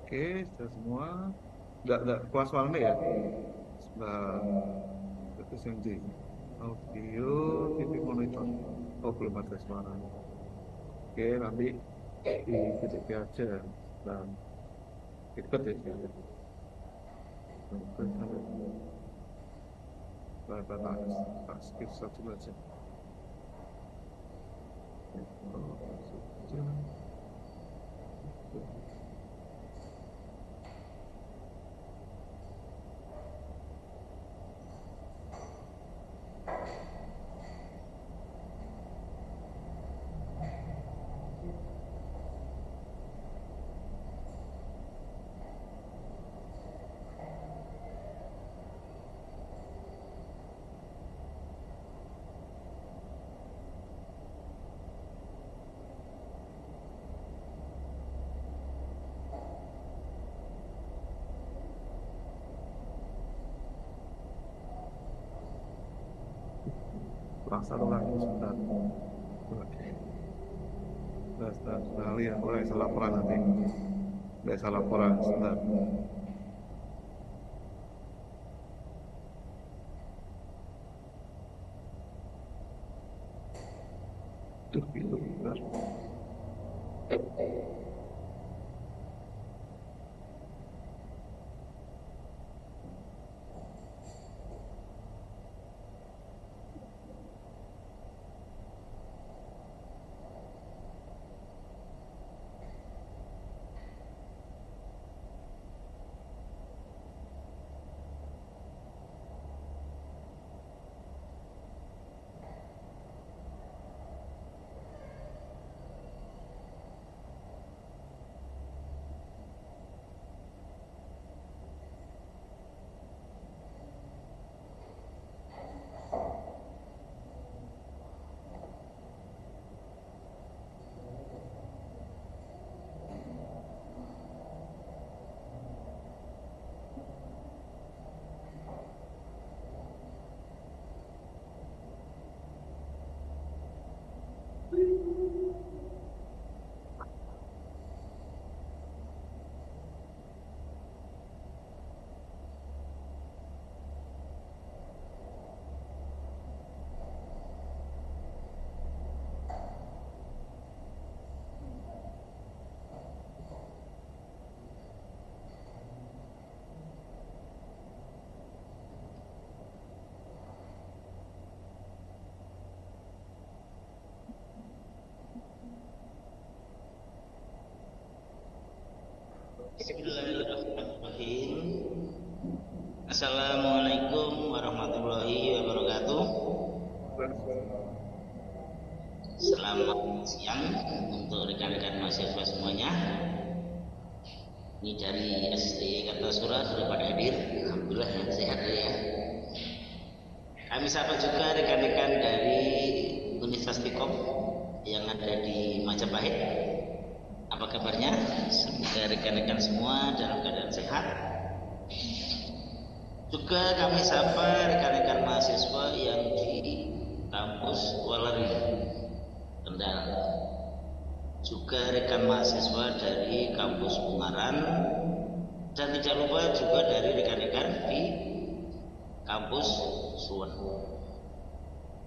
Oke, sudah semua. Nggak kelas malamnya ya? Sebelah itu SMJ. Audio, TV monitor. Oh, belum ada suara. Oke, nanti di titik aja. Dan ikut ya. Ikut sampai berapa tak skip satu aja. Oh, sudah. Satu lagi sebentar. Oke. Sudah lihat. Boleh salah laporan nanti. Boleh salah laporan sebentar. Tuh, itu. Bentar. Bismillahirrahmanirrahim. Assalamualaikum warahmatullahi wabarakatuh. Selamat siang untuk rekan-rekan mahasiswa semuanya. Ini dari SD Kartasura sudah pada hadir. Alhamdulillah yang sehat ya. Kami sapa juga rekan-rekan dari Universitas Tikom yang ada di Majapahit. Apa kabarnya? Semoga rekan-rekan semua dalam keadaan sehat. Juga kami sapa rekan-rekan mahasiswa yang di kampus Waleri, Kendal. Juga rekan mahasiswa dari kampus Ungaran, dan tidak lupa juga dari rekan-rekan di kampus Suwon.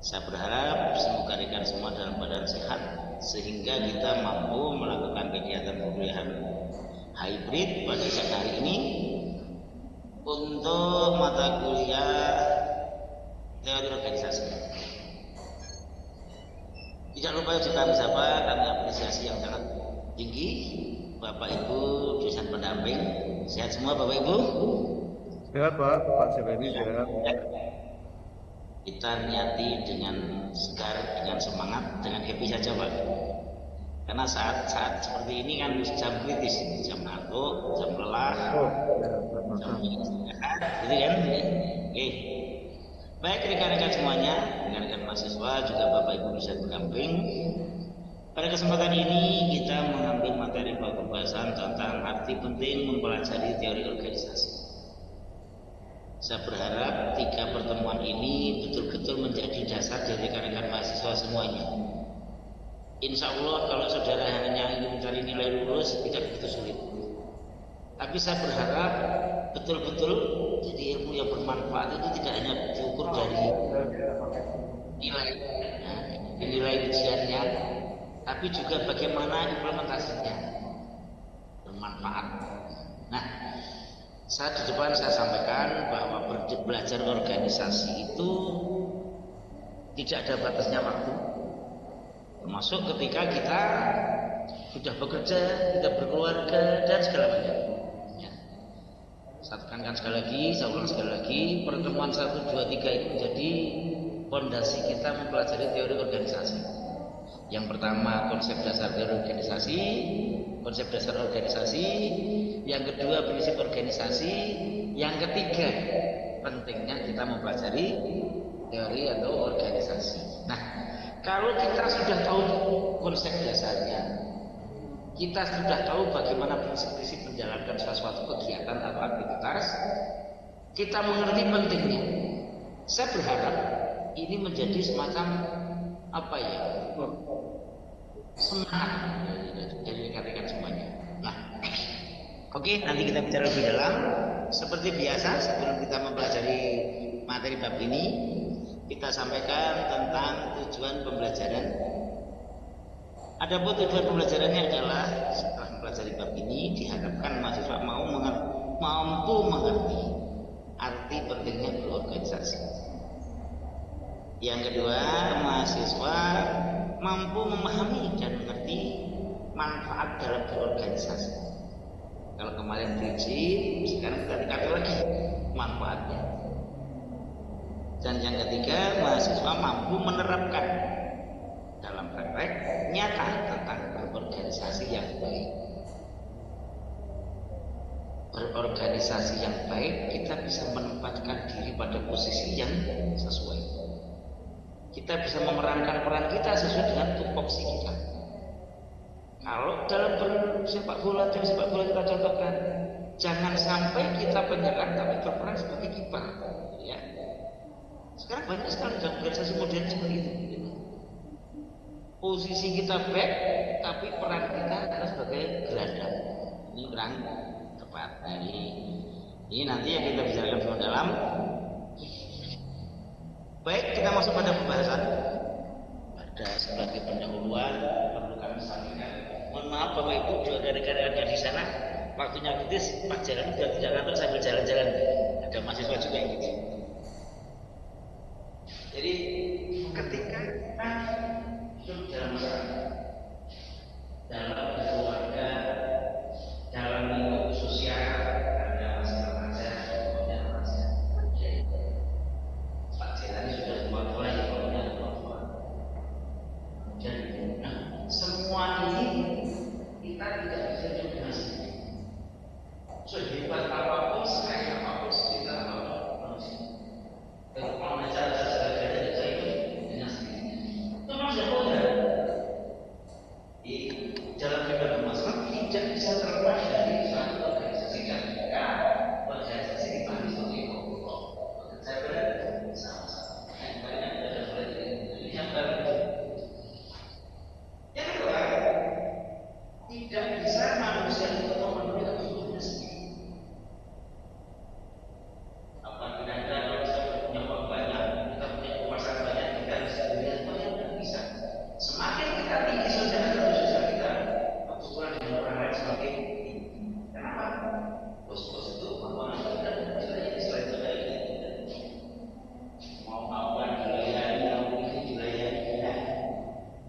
Saya berharap semoga rekan semua dalam keadaan sehat sehingga kita mampu melakukan kegiatan perkuliahan hybrid pada siang hari ini untuk mata kuliah teori organisasi. Tidak lupa juga kami sapa, kami apresiasi yang sangat tinggi Bapak Ibu dosen pendamping. Sehat semua Bapak Ibu? Sehat Pak, Pak Sireni sehat. Kita niati dengan segar, dengan semangat, dengan happy saja Pak. Karena saat-saat seperti ini kan jam kritis, jam ngantuk, jam lelah, jam istirahat, gitu kan? Oke. Baik rekan-rekan semuanya, rekan-rekan mahasiswa juga Bapak Ibu dosen pendamping. Pada kesempatan ini kita mengambil materi pembahasan tentang arti penting mempelajari teori organisasi. Saya berharap 3 pertemuan ini betul-betul menjadi dasar dari rekan-rekan mahasiswa semuanya. Insya Allah kalau saudara hanya ingin mencari nilai lulus tidak begitu sulit. Tapi saya berharap betul-betul jadi ilmu yang bermanfaat itu tidak hanya diukur dari nilai, nah, nilai ujiannya, tapi juga bagaimana implementasinya bermanfaat. Nah, di depan saya sampaikan bahwa belajar organisasi itu tidak ada batasnya waktu, termasuk ketika kita sudah bekerja, kita berkeluarga dan segala macam. Ya. Saya tekankan sekali lagi, saya ulang sekali lagi, pertemuan 1, 2, 3 ini menjadi fondasi kita mempelajari teori organisasi. Yang pertama konsep dasar teori organisasi, konsep dasar organisasi. Yang kedua prinsip organisasi. Yang ketiga pentingnya kita mempelajari teori atau organisasi. Nah, kalau kita sudah tahu konsep dasarnya, kita sudah tahu bagaimana prinsip-prinsip menjalankan suatu kegiatan atau aktivitas, kita mengerti pentingnya. Saya berharap ini menjadi semacam apa ya, semangat dari rekan-rekan semuanya. Nah, oke, nanti kita bicara lebih dalam. Seperti biasa, sebelum kita mempelajari materi bab ini, kita sampaikan tentang tujuan pembelajaran. Adapun tujuan pembelajarannya adalah setelah mempelajari bab ini diharapkan mahasiswa mampu mengerti arti pentingnya berorganisasi. Yang kedua, mahasiswa mampu memahami dan mengerti manfaat dalam berorganisasi. Kalau kemarin prinsip, sekarang kita tingkatkan lagi manfaatnya. Dan yang ketiga, mahasiswa mampu menerapkan dalam praktek nyata tentang berorganisasi yang baik. Berorganisasi yang baik, kita bisa menempatkan diri pada posisi yang sesuai. Kita bisa memerankan peran kita sesuai dengan tupoksi kita. Kalau dalam sepak bola kita contohkan, jangan sampai kita penyerang tapi berperan sebagai kiper. Ya. Sekarang banyak sekali dalam organisasi modern seperti itu. Posisi kita back, tapi peran kita adalah sebagai gelandang. Ini kurang tepat. Nah, ini nanti yang kita bicarakan lebih dalam. Baik, kita masuk pada pembahasan. Ada sebagai pendahuluan perlu kami sampaikan. Mohon maaf Bapak Ibu, juga rekan-rekan di sana. Waktunya kritis, Pak Jalan sudah tidak kantor sambil jalan-jalan. Ada mahasiswa juga yang gitu. Jadi ketika kita hidup dalam masyarakat, dalam keluarga, dalam lingkup sosial, ada masalah remaja, kemudian remaja. Pak Jalan sudah tua-tua ya, kemudian tua-tua. Jadi, semua ini kita tidak bisa dengan sendiri. Sehebat apapun, sekaya apapun, sekitar apapun manusia. Kalau bicara segala-galanya tidak itu dengan sendiri. Itu manusia muda. Di dalam kehidupan bermasalah tidak bisa terlepas dari suatu organisasi dan juga organisasi dipahami sebagai kelompok. Saya berada sama-sama. Yang banyak ada belajar yang baru. Yang kedua, tidak bisa manusia itu memenuhi kebutuhannya sendiri. Apabila kita punya uang banyak, kita punya kekuasaan banyak, kita bisa beli semuanya, tidak bisa. Semakin kita tinggi sosial kita, kebutuhan dengan orang lain semakin tinggi. Kenapa? Bos-bos itu memanfaatkan selain sebagainya. Mau melakukan dilayani, mau ini dilayani.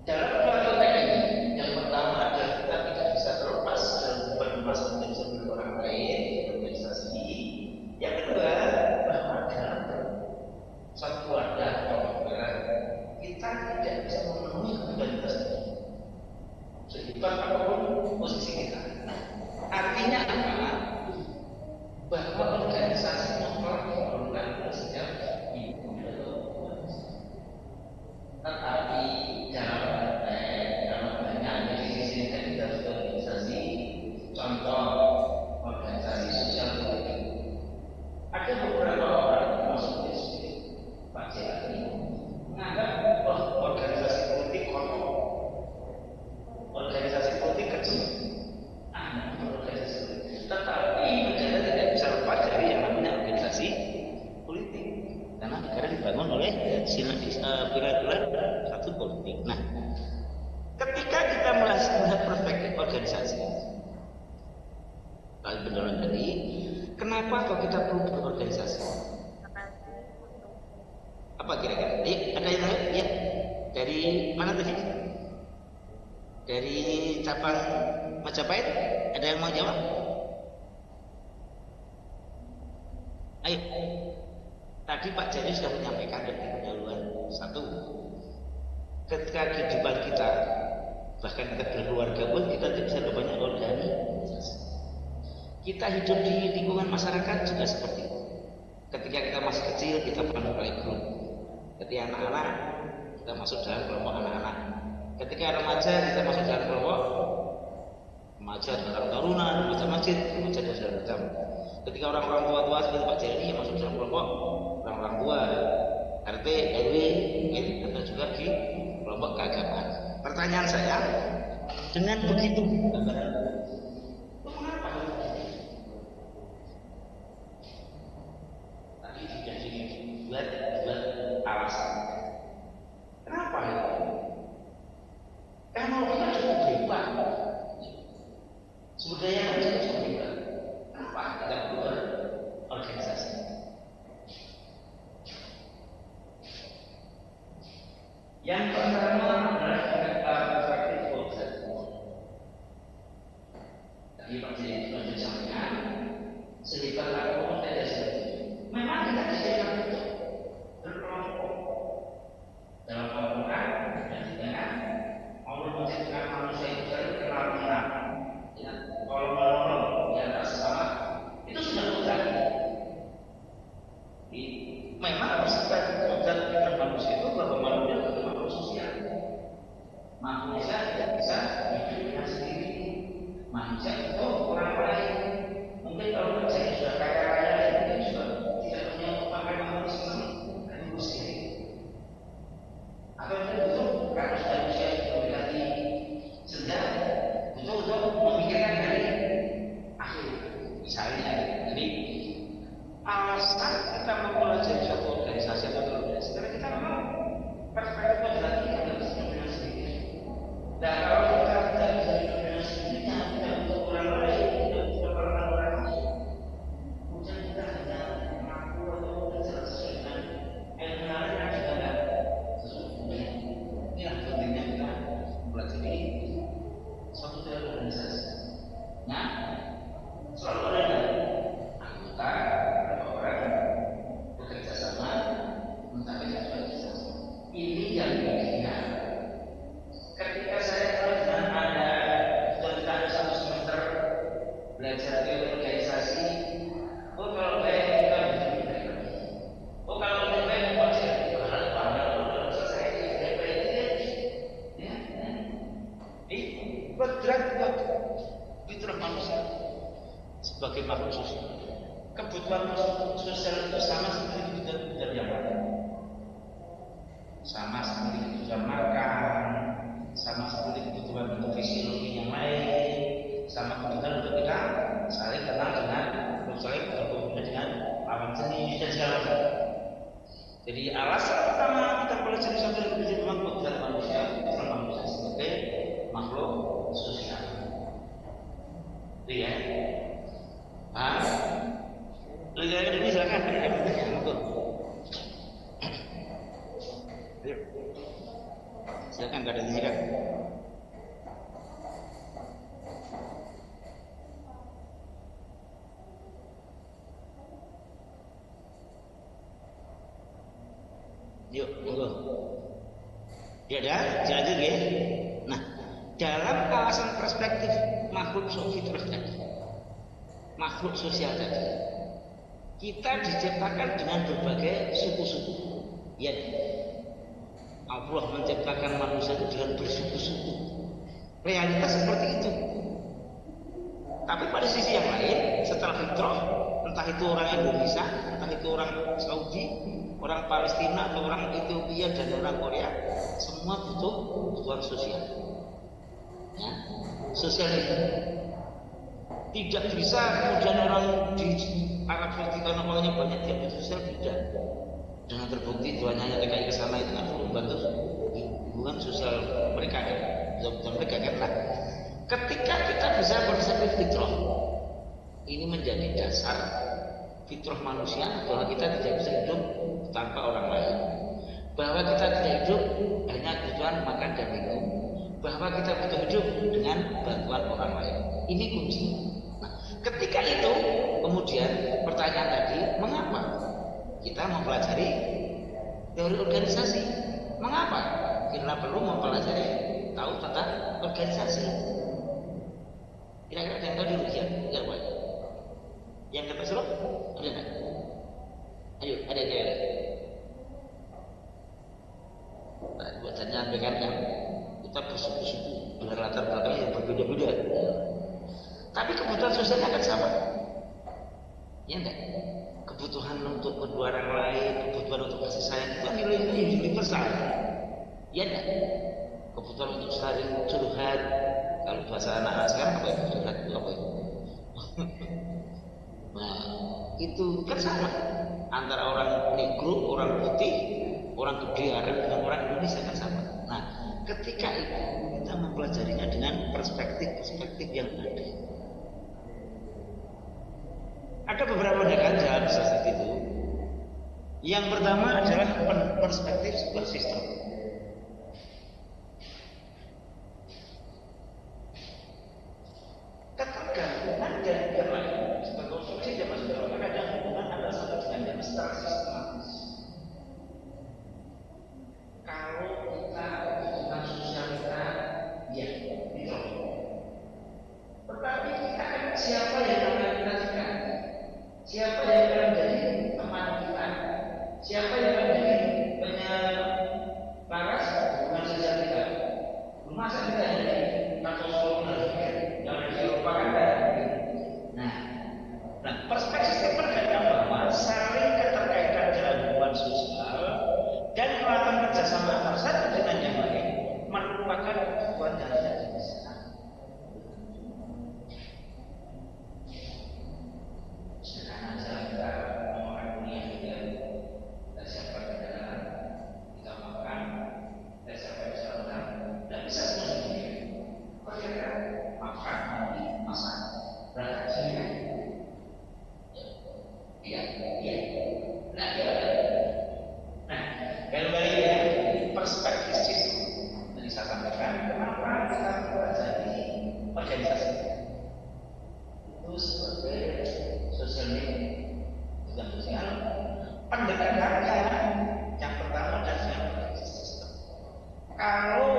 Dalam dua konteks ini, yang pertama adalah kita tidak bisa terlepas dalam beban masalah yang bisa beri orang lain, organisasi. Yang kedua, bahwa dalam suatu keluarga atau negara, kita tidak bisa memenuhi kebutuhan kita sendiri. Sehebat apapun posisi kita. Nah, artinya apa? Bahwa organisasi telah diperlukan sejak hidup. Tetapi dalam praktek, dalam banyak definisi identitas organisasi, contoh organisasi sosial politik, ada beberapa orang termasuk Pak Jelani menganggap bahwa pilar-pilar satu politik. Nah, ketika kita melihat perspektif organisasi, kalau beneran tadi, kenapa kok kita perlu berorganisasi? Apa kira-kira? Ada yang lain? Ya, dari mana tadi? Dari cabang Majapahit? Ada yang mau jawab? Ayo. Tadi Pak Jadi sudah menyampaikan dari pendahuluan. Satu, ketika kehidupan kita, bahkan kita berkeluarga pun kita tidak bisa banyak organisasi. Kita hidup di lingkungan masyarakat juga seperti itu. Ketika kita masih kecil, kita pernah playgroup. Ketika anak-anak, kita masuk dalam kelompok anak-anak. Ketika remaja, kita masuk dalam kelompok remaja dalam tarunan, remaja masjid, remaja dan segala macam. Ketika orang-orang tua-tua seperti Pak Jerry masuk dalam kelompok orang-orang tua, RT, RW, atau juga di kelompok keagamaan. Pertanyaan saya, dengan begitu, mengapa tadi tidak dibuat alasan? Kenapa itu? Karena kita cukup hebat, sumber daya manusia cukup hebat. Kenapa kita buat organisasi? Yang pertama adalah perspektif organisasi. Tadi Pak Jadi sudah disampaikan, sehebat apapun ada seperti memang kita disediakan untuk berkelompok dalam kelompok dan juga Allah menciptakan manusia itu selalu kenal mengenal. Ya, kalau menolong di atas sama itu sudah mudah. Memang perspektif kita manusia itu bahwa manusia adalah makhluk sosial. Manusia tidak bisa hidup dengan sendiri. Manusia itu orang lain. Mungkin kalau saya sudah kaya raya, mungkin juga tidak punya pakai manusia senang dan hidup sendiri. Atau itu betul karena sudah usia mendekati senja, betul memikirkan dari akhir. Misalnya, jadi alasan kita mempelajari suatu organisasi atau organisasi karena kita memang perspektifnya adalah kita tidak bisa hidup dengan sendiri. Dan kalau kita tidak bisa hidup dengan sendirinya, tidak untuk orang lain, tidak untuk orang lain, kemudian kita hanya mengaku atau berjalan sesuai dengan ilmu yang juga tidak sesungguhnya. Inilah pentingnya kita mempelajari suatu organisasi. Nah, selalu ada anggota bekerja sama, mencapai tujuan. Ini yang berbeda. Ketika saya tahu dengan Anda sudah satu semester belajar di organisasi, kalau baik kita bisa lebih baik. Kalau lebih baik pasti kalau pada selesai lebih baik ya. Kodrat fitrah manusia sebagai makhluk sosial. Kebutuhan sosial itu sama seperti kebutuhan yang lain. Sama seperti kebutuhan makan, sama seperti kebutuhan untuk fisiologi yang lain, sama kebutuhan untuk kita saling kenal dengan saling berhubungan dengan lawan jenis dan segala macam. Jadi alasan pertama kita belajar satu lebih memang kebutuhan manusia sebagai makhluk sosial. Itu ya. Lihat ini silakan untuk. Silakan nggak ada silakan. Yuk, monggo. Ya dah, jadi ya. Nah, dalam alasan perspektif makhluk sosial tadi, makhluk sosial tadi, kita diciptakan dengan berbagai suku-suku. Ya, Allah menciptakan manusia itu dengan bersuku-suku. Realitas seperti itu. Tapi pada sisi yang lain, setelah fitrah, entah itu orang Indonesia, entah itu orang Saudi, orang Palestina, atau orang Ethiopia dan orang Korea, semua butuh kebutuhan sosial. Ya, sosial itu tidak bisa kemudian orang di Arab Saudi karena orangnya banyak dia butuh sosial tidak. Dengan terbukti Tuhan hanya TKI ke sana itu kan belum sosial mereka kan, kebutuhan mereka kan. Nah, ketika kita bisa berpikir fitrah, ini menjadi dasar fitrah manusia bahwa kita tidak bisa hidup tanpa orang lain, bahwa kita tidak hidup hanya kebutuhan makan dan minum, bahwa kita butuh hidup dengan bantuan orang lain. Ini kunci. Nah, ketika itu kemudian pertanyaan tadi, mengapa kita mempelajari teori organisasi? Mengapa kita perlu mempelajari tahu tentang organisasi? Kira-kira yang tahu dulu ya, biar Pak. Yang dapat suruh, ada nggak? Ayo, ada. Nah, buat saya nyampaikan kan, kita bersuku-suku dengan latar belakang yang berbeda-beda. Tapi kebutuhan sosialnya akan sama, ya enggak? Kebutuhan untuk kedua orang lain, kebutuhan untuk kasih sayang itu nilai-nilai universal, ya enggak? Kebutuhan untuk saling curhat, kalau bahasa anak-anak sekarang apa itu curhat itu apa itu? Nah, itu kan sama antara orang negro, orang putih, orang Kebiaran dengan orang Indonesia kan sama. Nah, ketika itu kita mempelajarinya dengan perspektif-perspektif yang ada. Ada beberapa pendekatan dalam seperti itu. Yang pertama adalah perspektif sebuah sistem. Ketergantungan dari yang lain sebagai konstruksi zaman sekarang ada hubungan antara satu dengan yang secara sistematis. Kalau kita hubungan sosial kita, ya itu. Tetapi kita kan siapa yang akan kita cegah? Siapa yang akan menjadi teman kita? Siapa yang akan menjadi penyelaras hubungan sosial kita? Masa kita jadi takut yang dilupakan dari. Nah, perspektif berkaitan bahwa saling keterkaitan dalam hubungan sosial dan melakukan kerjasama antar satu dengan yang lain merupakan kebutuhan yang tidak bisa. Sekarang kita orang dunia juga kita siapa kita kita makan, kita siapa bisa makan, dan bisa semuanya. Kita makan, mandi, masak, berangkat sini. Iya. Nah, kembali ya perspektif sistem. Tadi saya sampaikan kenapa kita mempelajari organisasi itu sebagai sosial media sosial. Pendekatannya yang pertama adalah yang berbasis sistem. Kalau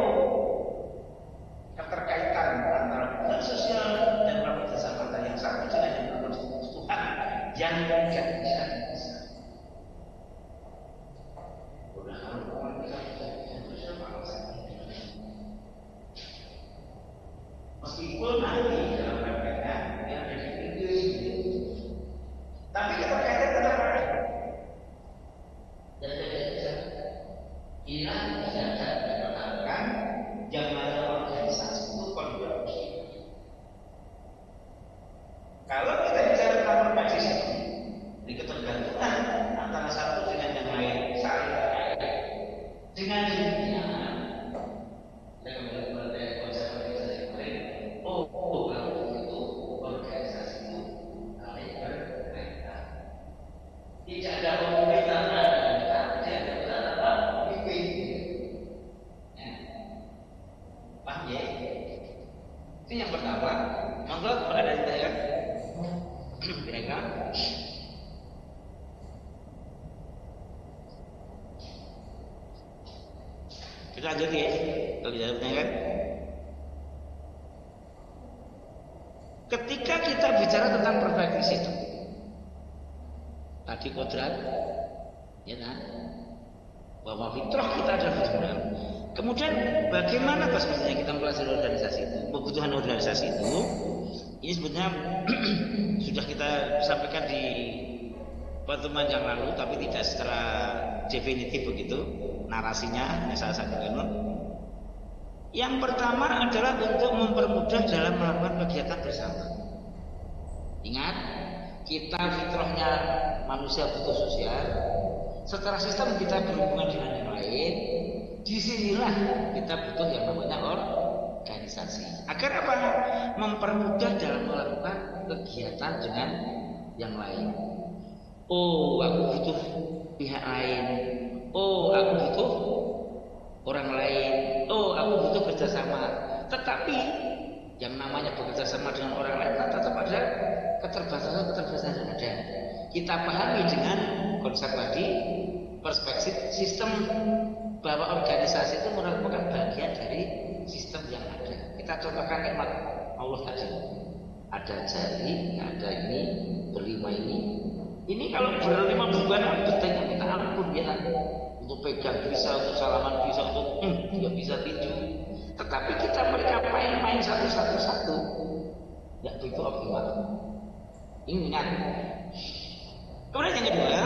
keterkaitan antara hubungan sosial dan kerjasama yang satu dengan yang berkebutuhan yang tidak bisa. Meskipun nanti dalam prakteknya yang ada di video, tapi keterkaitan tetap ada. Dan tidak bisa hilang tidak dikatakan yang mana organisasi itu kontribusi. Kalau kita bicara tentang organisasi di ketergantungan antara satu dengan yang lain saling terkait dengan dirinya. Saya kembali kepada konsep organisasi kemarin. Kalau itu organisasi itu saling berkaitan. Tidak ada pemerintahan, tidak ada apa pemimpin. Paham ya? Itu yang pertama. Monggo kepada saya. Mereka. Kita lanjut ya. Kalau tidak kan. Ketika kita bicara tentang perspektif sistem, tadi kodrat, ya kan, bahwa fitrah kita adalah fitrah. Kemudian bagaimana perspektifnya kita mempelajari organisasi itu, kebutuhan organisasi itu, ini sebenarnya sudah kita sampaikan di pertemuan yang lalu, tapi tidak secara definitif begitu narasinya. Yang saya sampaikan. Yang pertama adalah untuk mempermudah dalam melakukan kegiatan bersama. Ingat, kita fitrahnya manusia butuh sosial. Secara sistem kita berhubungan dengan yang lain. Di sinilah disinilah kita butuh yang namanya organisasi. Agar apa? Mempermudah dalam melakukan kegiatan dengan yang lain. Oh, aku butuh pihak lain. Oh, aku butuh orang lain. Oh, aku butuh kerjasama. Tetapi yang namanya bekerja sama dengan orang lain tetap ada keterbatasan yang ada. Kita pahami dengan konsep tadi, perspektif sistem bahwa organisasi itu merupakan bagian dari sistem yang ada. Kita contohkan nikmat Allah tadi. Ada jari, ada ini, berlima ini. Ini kalau berlima beban betulnya kita ampun ya. Untuk pegang bisa, untuk salaman bisa, untuk dia bisa tinju. Tetapi mereka main satu-satu, tidak begitu optimal. Ingat. Kemudian yang kedua,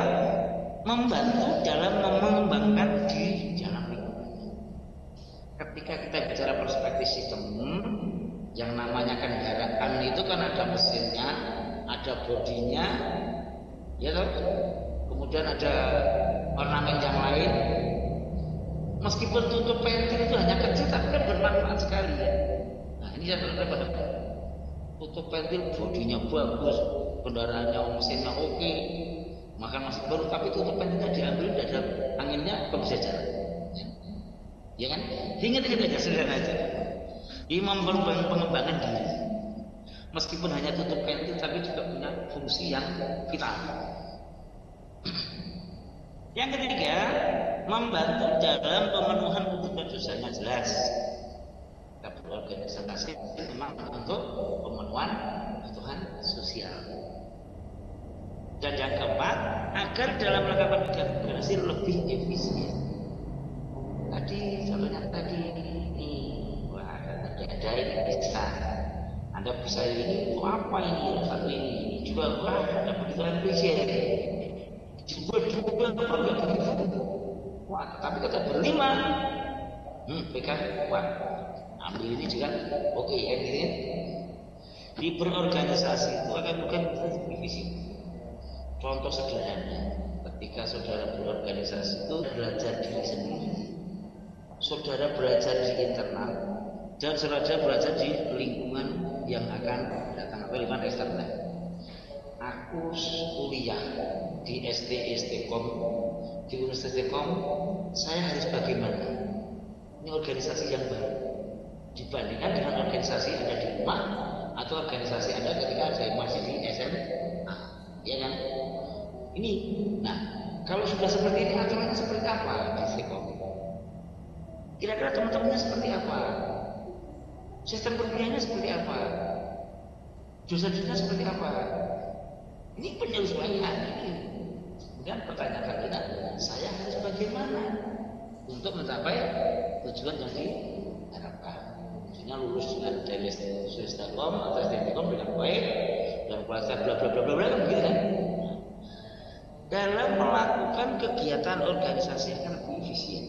membantu dalam mengembangkan di dalam lingkungan. Ketika kita bicara perspektif sistem, yang namanya kendaraan itu kan ada mesinnya, ada bodinya, ya toh? Kemudian ada ornamen yang lain. Meskipun tutup pentil itu hanya kecil, tapi kan bermanfaat sekali ya. Nah ini saya pada tutup pentil bodinya bagus, kendaraannya mesinnya oke, makan masih baru, tapi tutup pentilnya diambil, tidak ada anginnya, kok bisa jalan? Ya kan? Ingat aja, sederhana aja. Ini pengembangan diri. Meskipun hanya tutup pentil, tapi juga punya fungsi yang vital. Yang ketiga, membantu dalam pemenuhan kebutuhan sosialnya jelas. Kita berorganisasi memang untuk pemenuhan kebutuhan sosial. Dan yang keempat, agar dalam melakukan organisasi lebih efisien. Tadi contohnya tadi ini, wah ada ini bisa. Anda bisa ini, apa ini, satu ini juga wah ada begitu efisien. Juga wah, tapi kita berlima, pegang, wah, ambil ini juga, oke, ya gitu. Di berorganisasi itu akan bukan divisi. Contoh sederhana, ketika saudara berorganisasi itu belajar diri sendiri, saudara belajar di internal, dan saudara belajar di lingkungan yang akan datang atau lingkungan eksternal. Aku kuliah di STkom, di Universitas STkom, saya harus bagaimana? Ini organisasi yang baru dibandingkan dengan organisasi yang ada di rumah atau organisasi Anda ketika saya masih di SMA, ya kan? Ini, nah kalau sudah seperti ini aturannya seperti apa di STkom? Kira-kira teman-temannya seperti apa? Sistem perkuliahannya seperti apa? Dosen-dosennya seperti apa? Ini penyesuaian ini. Kemudian pertanyaan kalian, saya harus bagaimana untuk mencapai tujuan yang diharapkan? Maksudnya lulus dengan dari STkom atau STkom dengan baik dan kualitas bla bla bla bla bla kan begitu kan? Dalam melakukan kegiatan organisasi yang lebih efisien.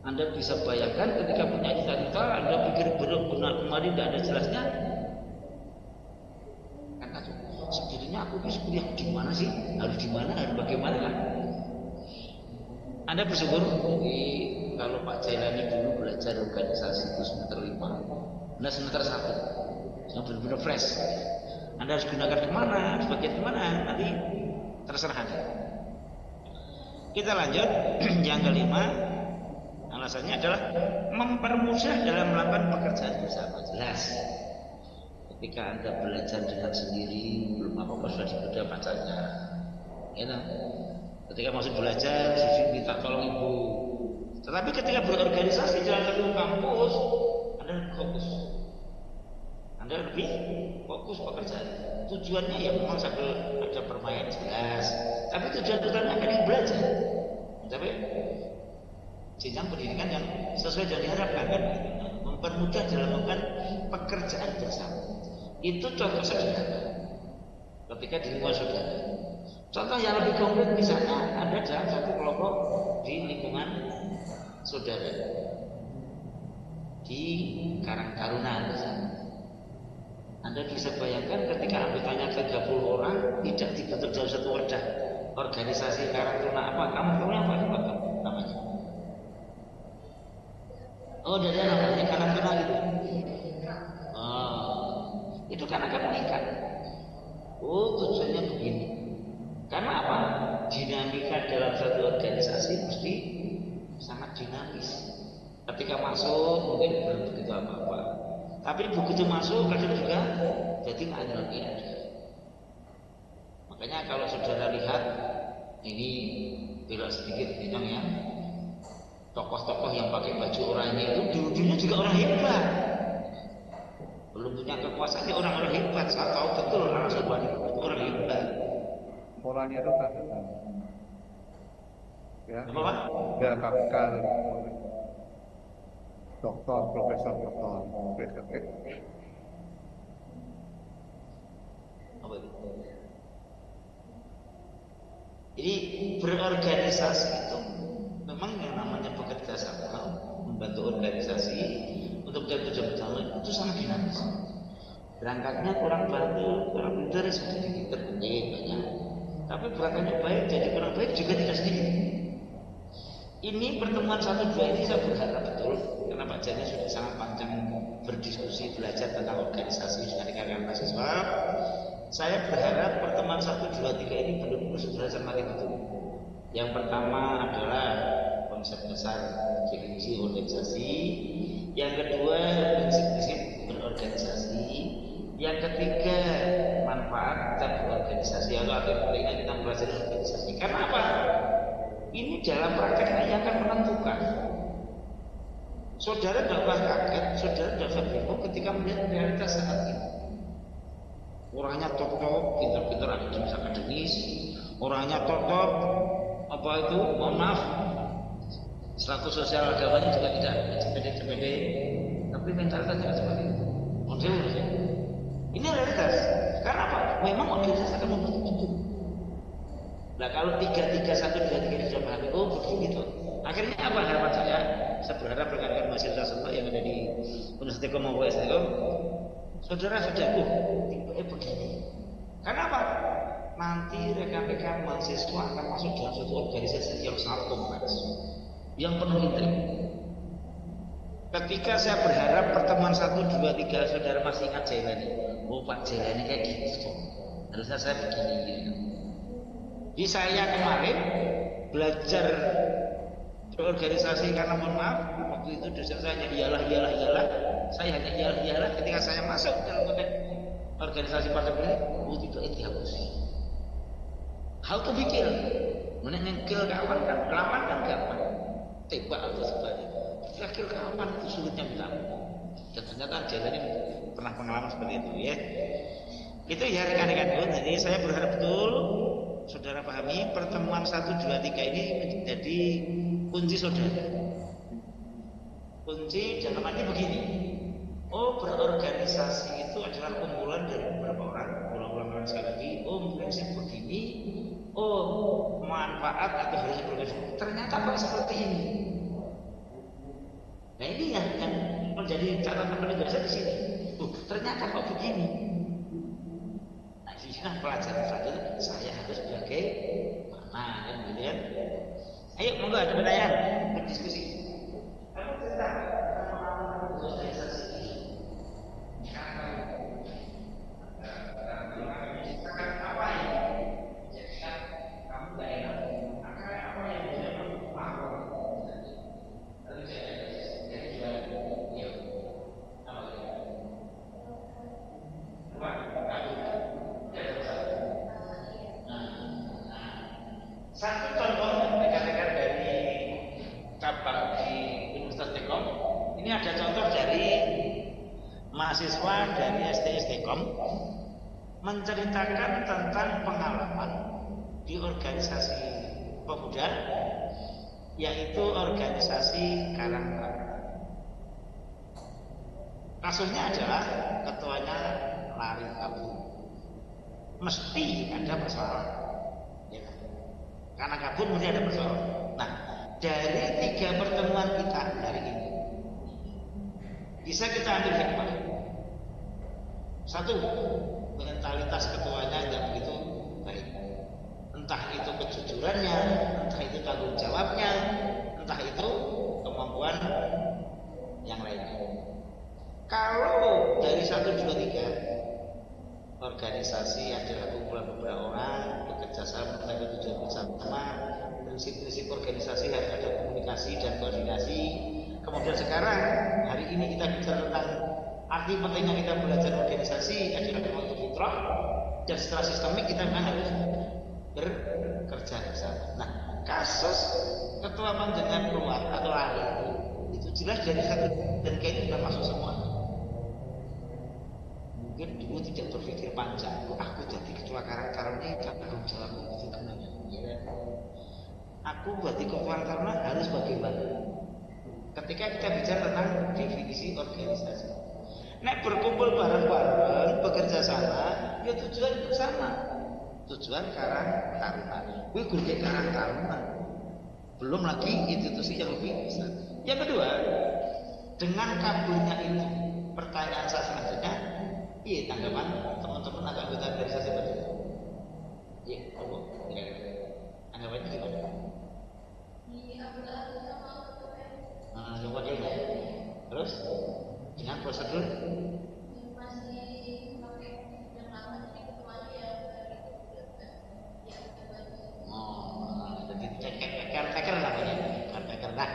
Anda bisa bayangkan ketika punya cita-cita, Anda pikir benar kemarin tidak ada jelasnya. Sebenarnya aku bisa kuliah di mana sih? Harus di mana? Harus bagaimana kan? Anda bersyukur kalau Pak Jailani dulu belajar organisasi itu semester 5, Anda semester 1, yang benar-benar fresh. Anda harus gunakan kemana? Harus bagian kemana? Nanti terserah Anda. Kita lanjut. Yang kelima, alasannya adalah mempermudah dalam melakukan pekerjaan bersama. Jelas. Ketika Anda belajar dengan sendiri, belum apa-apa sudah dibedah pacarnya, ya, ketika masih belajar, minta tolong ibu. Tetapi ketika berorganisasi dalam satu kampus, Anda lebih fokus. Anda lebih fokus pekerjaan. Tujuannya ya memang sambil ada bermain jelas, tapi tujuan utamanya akan belajar. Tapi jenjang pendidikan yang sesuai dengan diharapkan kan, mempermudah dalam melakukan pekerjaan bersama. Itu contoh sederhana ketika di lingkungan saudara. Contoh yang lebih konkret misalnya Anda dalam satu kelompok di lingkungan saudara di Karang Taruna misalnya. Anda bisa bayangkan ketika anggotanya 30 orang tidak dibentuk dalam satu wadah organisasi Karang Taruna apa? Kamu apa namanya? Oh, dari namanya kanak-kanak itu. Oh, itu karena kamu ikat. Oh, tujuannya begini. Karena apa? Dinamika dalam satu organisasi mesti sangat dinamis. Ketika masuk mungkin belum begitu apa-apa. Tapi begitu masuk kadang juga jadi nggak ada lagi ada. Makanya kalau saudara lihat ini belok sedikit memang ya, tokoh-tokoh yang pakai baju oranye itu dulunya juga orang hebat. Belum punya kekuasaan dia orang-orang hebat. Saya tahu betul orang Subhan itu orang hebat. Orangnya itu kan ya, Apa Pak? ya kakak doktor, profesor, doktor, Apa itu? Jadi berorganisasi itu memang yang namanya bekerja sama, membantu organisasi untuk tujuan bersama itu sangat dinamis. Berangkatnya kurang bantu, kurang pintar sudah dikit banyak. Tapi berangkatnya baik, jadi kurang baik juga tidak sedikit. Ini pertemuan 1-2 ini saya berharap betul karena Pak Jani sudah sangat panjang berdiskusi belajar tentang organisasi dengan rekan-rekan mahasiswa. Saya berharap pertemuan 1-2-3 ini benar-benar saudara cermati betul. Yang pertama adalah konsep besar definisi organisasi. Yang kedua prinsip-prinsip berorganisasi. Yang ketiga manfaat kita berorganisasi atau artinya kita belajar organisasi. Karena apa? Ini dalam prakteknya yang akan menentukan. Saudara tidak usah kaget, saudara tidak usah bingung ketika melihat realitas saat ini. Orangnya top-top, pintar-pintar akademis, orangnya top-top, apa itu, mohon maaf, status sosial agamanya juga tidak cepede-cepede, tapi mentalitasnya seperti itu. Ini realitas. Karena apa? Memang organisasi akan membentuk itu. Nah kalau 3-1-2-3 ini sudah pahami, oh begini tuh. Akhirnya apa harapan saya? Saya berharap rekan-rekan mahasiswa semua yang ada di Universitas Tekom maupun STKOM, saudara sudah begini. Karena apa? Nanti rekan-rekan mahasiswa akan masuk dalam suatu organisasi yang sangat kompleks, yang penuh intrik. Ketika saya berharap pertemuan 1-2-3 saudara masih ingat Jailani, oh Pak Jailani kayak gitu, harusnya saya begini gitu. Di saya kemarin belajar berorganisasi karena mohon maaf waktu itu dosen saya hanya iyalah, saya hanya iyalah ketika saya masuk dalam konteks organisasi partai politik, oh tidak dihapus. Hal itu pikir, menengkel kawan kan, lawan kan gampang, tebak atau sebagainya. Terakhir kawan itu sulitnya bilang, dan ternyata Jailani pernah pengalaman seperti itu ya. Itu ya rekan-rekan. Jadi saya berharap betul saudara pahami pertemuan 1-2-3 ini menjadi kunci saudara. Kunci dalam arti begini. Oh berorganisasi itu adalah kumpulan dari beberapa orang. Ulang-ulang sekali lagi. Oh prinsip begini. Oh manfaat atau harus berorganisasi. Ternyata kok seperti ini. Nah ini yang menjadi catatan penting saya di sini. Ternyata kok begini. Nah, pelajaran selanjutnya saya harus sebagai mana kan gitu kan. Ayo monggo ada pertanyaan, berdiskusi. Kamu cerita apa ini? Kamu gak enak. Apa yang bisa kamu lakukan? Satu contoh rekan-rekan dari cabang di Universitas Tekom, ini ada contoh dari mahasiswa dari STS Tekom menceritakan tentang pengalaman di organisasi pemuda, yaitu organisasi Karangtara. Kasusnya adalah ketuanya lari kabur, mesti ada persoalan. Karena kabur mesti ada persoalan. Nah, dari 3 pertemuan kita hari ini bisa kita ambil hikmah. 1, mentalitas ketuanya tidak begitu baik. Entah itu kejujurannya, entah itu tanggung jawabnya, entah itu kemampuan Kalau dari 1, 2, 3 organisasi adalah kumpulan beberapa orang bekerja sama mencapai tujuan bersama, prinsip-prinsip organisasi harus ada komunikasi dan koordinasi. Kemudian sekarang hari ini kita bicara tentang arti pentingnya kita belajar organisasi adalah memang fitrah, dan setelah sistemik kita memang harus bekerja bersama. Nah, kasus ketua panjangan keluar atau lari itu jelas dari 1, 2, 3 ini sudah masuk semua. Mungkin dulu tidak berpikir panjang, aku jadi ketua karang ini tanggung jawabku itu gimana? Ya. Aku berarti ketua karang harus bagaimana? Ketika kita bicara tentang definisi organisasi, nek berkumpul bareng-bareng bekerja sama, ya tujuan bersama. Tujuan Karang Taruna. Kuwi gurke Karang Taruna. Belum lagi institusi yang lebih besar. Yang kedua, dengan kabulnya ini pertanyaan saya selanjutnya, iya tanggapan teman-teman agak anggota organisasi tadi. Iya, tanggapannya gimana? Coba dia ya. Terus dengan prosedur caretaker namanya, caretaker. Nah,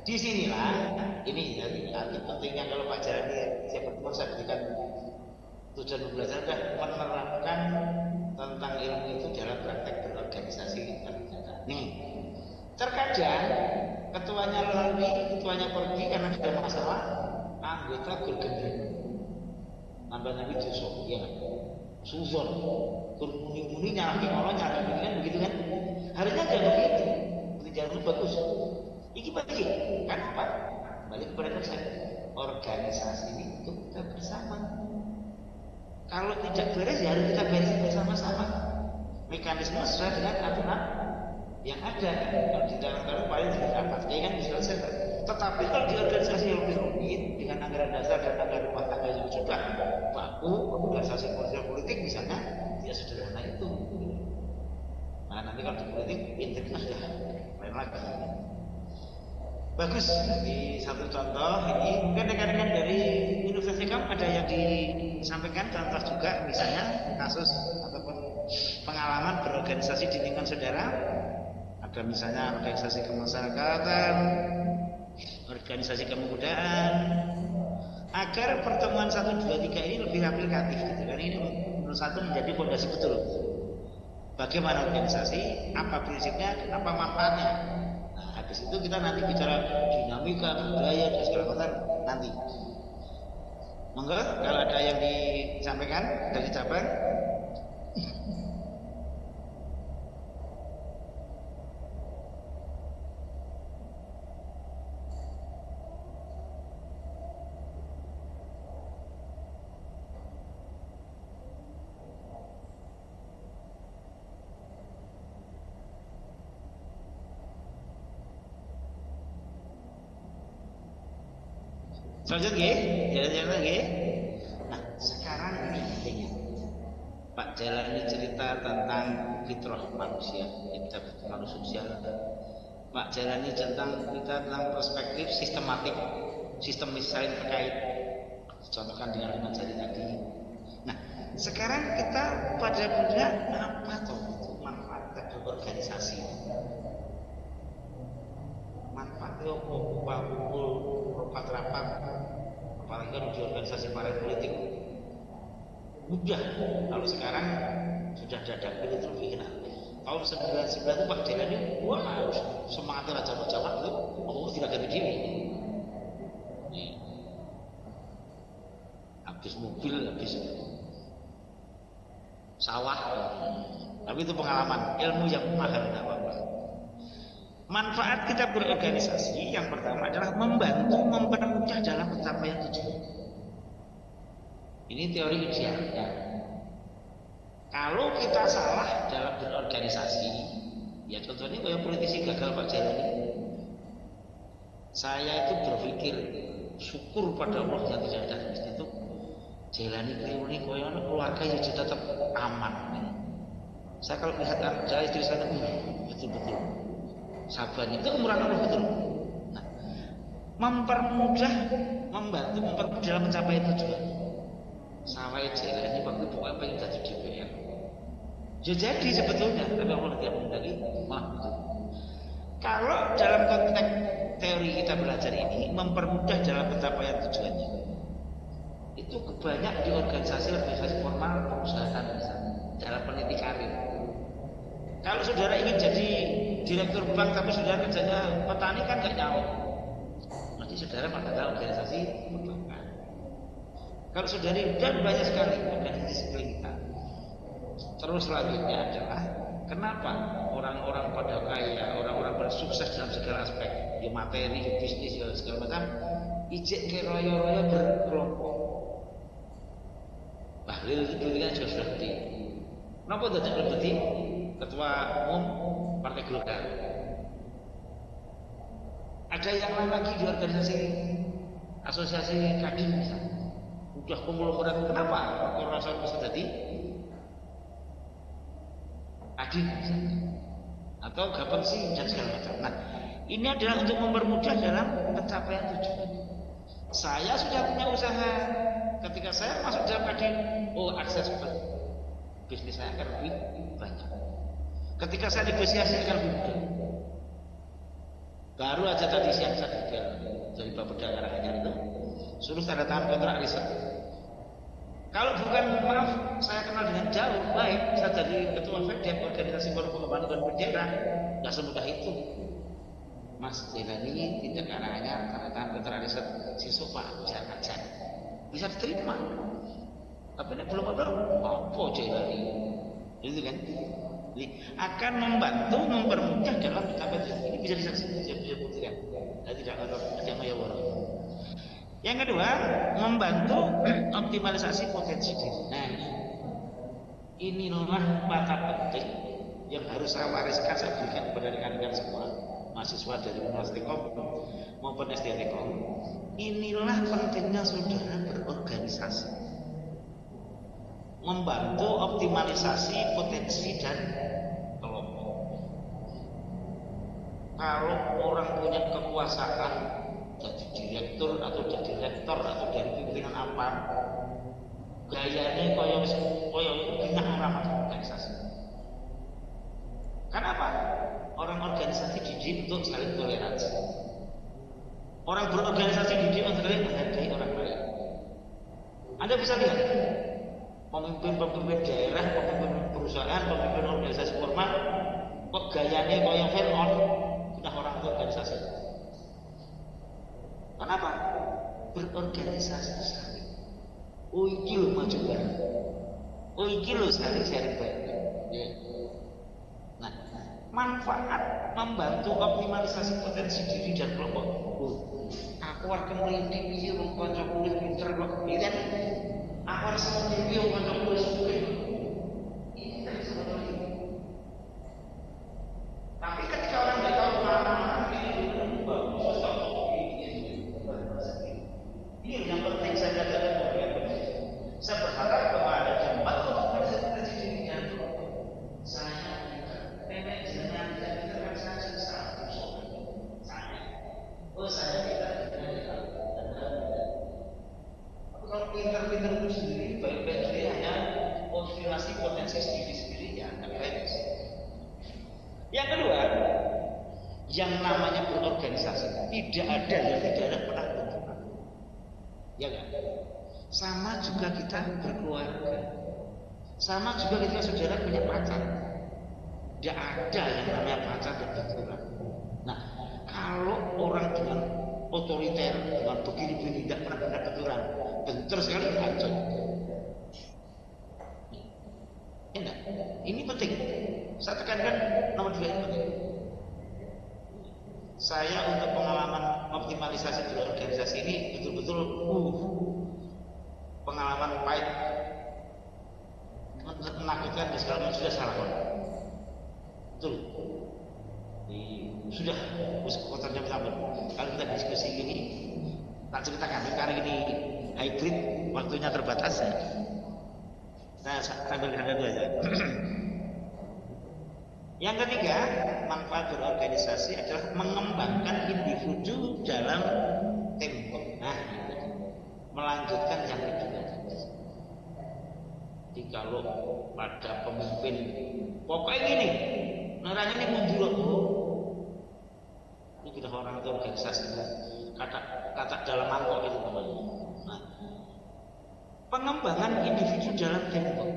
disinilah ini arti pentingnya kalau Pak Jalani saya bertemu saya berikan tujuan belajar adalah menerapkan tentang ilmu itu dalam praktek berorganisasi. Nih, terkadang ketuanya lalui, ketuanya pergi karena ada masalah, anggota bergendeng. Nambah nabi dosa, ya kan? Suzon, muni-muni nyalahin orang nyalahin kan begitu kan? Harusnya jangan begitu. Jangan bagus. Iki bagi, kenapa? Balik kepada konsep organisasi ini untuk kita bersama. Kalau tidak beres ya harus kita beresin bersama-sama. Mekanisme sesuai dengan aturan yang ada. Kalau di dalam kalau paling tidak rapat, ya kan diselesaikan. Tetapi kalau di organisasi yang lebih rumit dengan anggaran dasar dan anggaran rumah tangga yang sudah baku, organisasi politik misalnya tidak sederhana itu. Nah nanti kalau di politik intinya sudah lain lagi. Bagus, di satu contoh ini mungkin rekan-rekan dari Universitas Hikam ada yang disampaikan contoh juga misalnya kasus ataupun pengalaman berorganisasi di lingkungan saudara. Ada misalnya organisasi kemasyarakatan, organisasi kemudaan, agar pertemuan 1, 2, 3 ini lebih aplikatif gitu kan. Ini menurut saya menjadi fondasi betul. Bagaimana organisasi, apa prinsipnya, dan apa manfaatnya. Nah, habis itu kita nanti bicara dinamika, budaya, dan segala macam nanti. Monggo kalau ada yang disampaikan dari cabang. Selanjutnya, jalan-jalan lagi. Nah, sekarang ini pentingnya Pak Jalani cerita tentang fitrah manusia, kita manusia sosial. Pak Jalani tentang kita tentang perspektif sistematik, sistemis saling terkait. Contohkan dengan 5 jari tadi. Nah, sekarang kita pada punya apa toh itu manfaat berorganisasi? Manfaatnya kumpul rapat-rapat, apalagi kan di organisasi partai politik mudah. Kalau sekarang sudah ada dapil itu lebih enak. Tahun 99 itu Pak Jalani wah semangatnya jamaah itu tidak ganti diri. Habis mobil, habis sawah, tapi itu pengalaman, ilmu yang mahal tidak apa-apa. Manfaat kita berorganisasi yang pertama adalah membantu mempermudah dalam pencapaian tujuan. Ini teori ideal ya. Kalau kita salah dalam berorganisasi, ya contohnya kayak politisi gagal Pak Jalani. Saya itu berpikir syukur pada Allah yang tidak ada di situ. Jalani keliru ini koyono keluarga yang tetap aman. Saya kalau lihat ada istri saya betul-betul sabar itu kemurahan Allah betul. Nah, mempermudah, membantu dalam pencapaian tujuan. Saya jalan ini waktu pokoknya pengen jadi DPR. Ya jadi sebetulnya, tapi Allah tidak menghendaki malah begitu. Kalau dalam konteks teori kita belajar ini mempermudah dalam pencapaian tujuannya, itu kebanyak di organisasi formal perusahaan misalnya, dalam peneliti karir. Kalau saudara ingin jadi direktur bank tapi saudara kerjanya petani kan nggak nyawa. Nanti saudara malah organisasi perbankan. Kalau saudari dan banyak sekali organisasi sekeliling kita. Terus selanjutnya adalah kenapa orang-orang pada kaya, orang-orang bersukses dalam segala aspek, di materi, di bisnis, segala macam, ijek ke royo-royo berkelompok. Bahlil itu dulu kan sudah gede. Kenapa tidak berarti ketua umum Partai Golkar? Ada yang lain lagi di organisasi asosiasi kadin misalnya. Udah konglomerat, kenapa orang bisa jadi kadin misalnya, atau gapensi dan segala macam. Nah, ini adalah untuk mempermudah dalam pencapaian tujuan. Saya sudah punya usaha, ketika saya masuk dalam kadin, akses bisnis saya akan lebih banyak. Ketika saya negosiasi akan lebih mudah. Baru aja tadi siang saya gagal dari Bapeda Karanganyar itu, suruh tanda tangan kontrak riset. Kalau bukan, maaf, saya kenal dengan jauh baik, saya jadi ketua FEDEP, organisasi forum pengembangan ekonomi daerah, nggak semudah itu. Mas Jelani tidak Karanganyar, tanda tangan kontrak riset, siswa Pak jangan bisa diterima. Tapi ini belum ada apa Jelani, itu kan? Jadi, akan membantu mempermudah dalam pencapaian ini bisa disaksikan, bisa buktikan. Saya tidak ada mayawara. Yang kedua, membantu optimalisasi potensi diri. Nah, inilah mata penting yang harus saya wariskan, saya berikan kepada rekan-rekan semua, mahasiswa dari Universitas maupun SDTKOM. Inilah pentingnya saudara berorganisasi, membantu optimalisasi potensi dan kelompok. Kalau orang punya kekuasaan, jadi direktur atau jadi rektor atau dari pimpinan apa, gayanya koyo bina orang organisasi. Kenapa? Orang organisasi dididik untuk saling toleransi. Orang berorganisasi dididik untuk saling menghargai orang lain. Anda bisa lihat pemimpin daerah, pemimpin perusahaan, pemimpin organisasi formal, kok gayanya koyo Fir'aun, sudah orang organisasi. Kenapa? Berorganisasi saling. Iki lho maju bareng. Iki lho sharing bareng. Ya. Nah, manfaat membantu optimalisasi potensi diri dan kelompok. Aku arep mrene piye wong kanca kuliah pinter kok kan. Aku harus mrene wong kanca kuliah suwe. Ini tak seperti itu. Tapi ketika orang tidak tahu pengalaman ini bagus atau ini yang penting saya katakan saya berharap bahwa ada tempat untuk presentasi dirinya. Saya nenek jenengan tidak diterima saja satu saya tidak kalau pintar-pintar itu sendiri baik-baik dia hanya optimasi potensi sendiri ya akan baik. Yang kedua, yang namanya berorganisasi tidak ada yang tidak ada pernah berjumpa. Ya kan? Sama juga kita berkeluarga, sama juga kita saudara punya pacar. Tidak ada yang namanya pacar dan benturan. Nah, kalau orang dengan otoriter, dengan begini-begini tidak pernah ada benturan, bentur sekali hancur. Enak. Ini penting. Saya tekankan nomor 2 ini penting. Saya untuk pengalaman optimalisasi berorganisasi ini betul-betul pengalaman pahit, menakutkan dan segala macam sudah salah kon. Betul. Sudah kotornya bertambah. Kalau kita diskusi ini, tak ceritakan karena ini hybrid, waktunya terbatas ya. Saya sambil ada dua aja. Yang ketiga, manfaat berorganisasi adalah mengembangkan individu dalam melanjutkan yang kedua tadi. Jadi kalau pada pemimpin pokoknya gini, neranya ini mundur, ini kita orang atau organisasi, kata dalam mangkok itu namanya. Nah, pengembangan individu dalam tembok.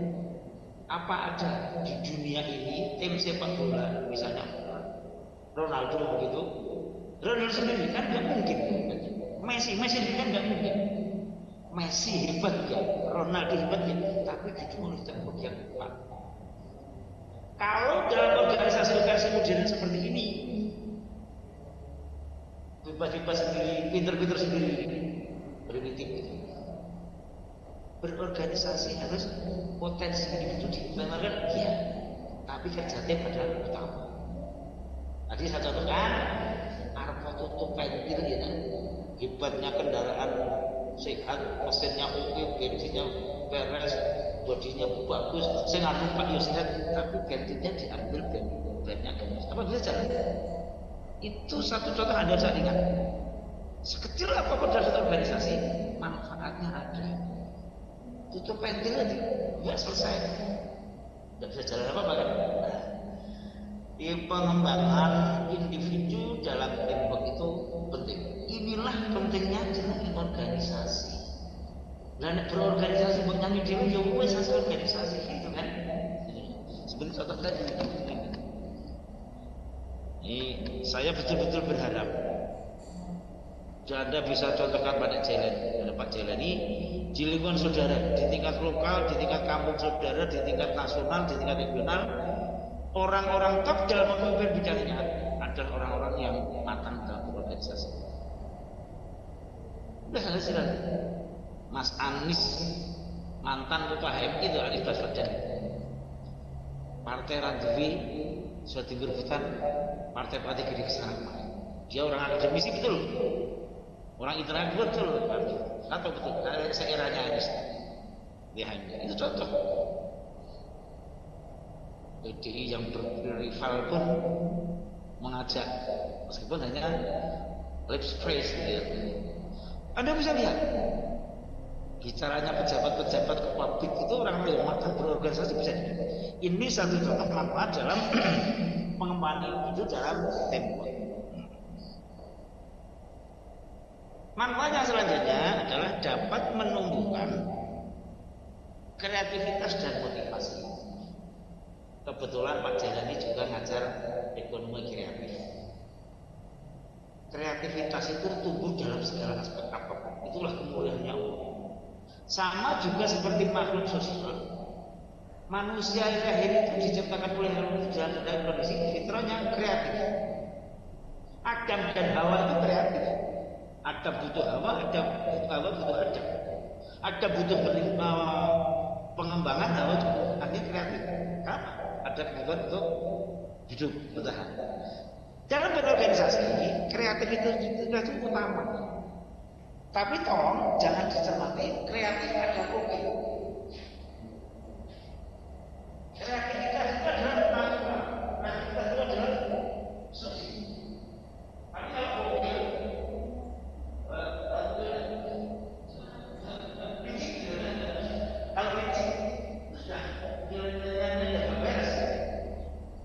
Apa ada di dunia ini tim sepak bola misalnya Ronaldo begitu, Ronaldo sendiri kan nggak mungkin, Messi kan nggak mungkin, Messi hebat ya, Ronaldo hebat ya, tapi didukung oleh tembok yang kuat. Kalau dalam organisasi modern seperti ini, bebas-bebas sendiri, pinter-pinter sendiri, primitif gitu. Berorganisasi harus potensi individu dikembangkan, iya, tapi kerja tim adalah utama. Tadi saya contohkan, Arpo tutup pentil ya, hebatnya kendaraan sehat, mesinnya oke, bensinnya beres, bodinya bagus, saya nggak lupa ya sehat, tapi bensinnya diambil bensinnya gemes. Apa bisa jalan? Itu satu contoh Anda saya ingat. Sekecil apapun dalam satu organisasi, manfaatnya ada. Tutup pentil aja, nggak selesai, nggak bisa jalan apa-apa kan? Di pengembangan individu dalam tembok itu penting. Inilah pentingnya jalan organisasi. Dan berorganisasi menyanyi diri ya wes hasil organisasi gitu kan? Sebenarnya contoh tadi. Ini saya betul-betul berharap Anda bisa contohkan pada Pak Jelen ini di lingkungan saudara, di tingkat lokal, di tingkat kampung saudara, di tingkat nasional, di tingkat regional, orang-orang top dalam memimpin bidangnya adalah orang-orang yang matang dalam organisasi. Udah selesai. Mas Anies, mantan ketua HMI itu Anies Baswedan, Partai Randewi sudah diberhentikan, partai-partai gede kesana. Dia orang akademisi betul. Orang internal betul, atau betul, seiranya Anies, ya itu contoh. PDI yang berrival pun mengajak, meskipun hanya lip service, ya. Anda bisa lihat, bicaranya pejabat-pejabat publik itu orang yang matang berorganisasi bisa dilihat. Ini satu contoh manfaat dalam pengembangan itu dalam tembok. Manfaat yang selanjutnya adalah dapat menumbuhkan kreativitas dan motivasi. Kebetulan Pak Jalani juga ngajar ekonomi kreatif. Kreativitas itu tumbuh dalam segala aspek apapun. Itulah kemuliaannya Allah. Sama juga seperti makhluk sosial. Manusia yang lahir itu diciptakan oleh Allah dalam kondisi fitrahnya kreatif. Adam dan Hawa itu kreatif. Adam butuh Hawa, Hawa butuh Adam. Adam butuh pengembangan, Hawa juga artinya kreatif. Kenapa? Ada kebutuhan untuk hidup bertahan. Dalam berorganisasi, kreatif itu utama. Tapi tolong jangan dicermati, kreatif ada kopi. Kreativitas itu adalah natural. Kreativitas itu adalah sosial. Tapi kalau kopi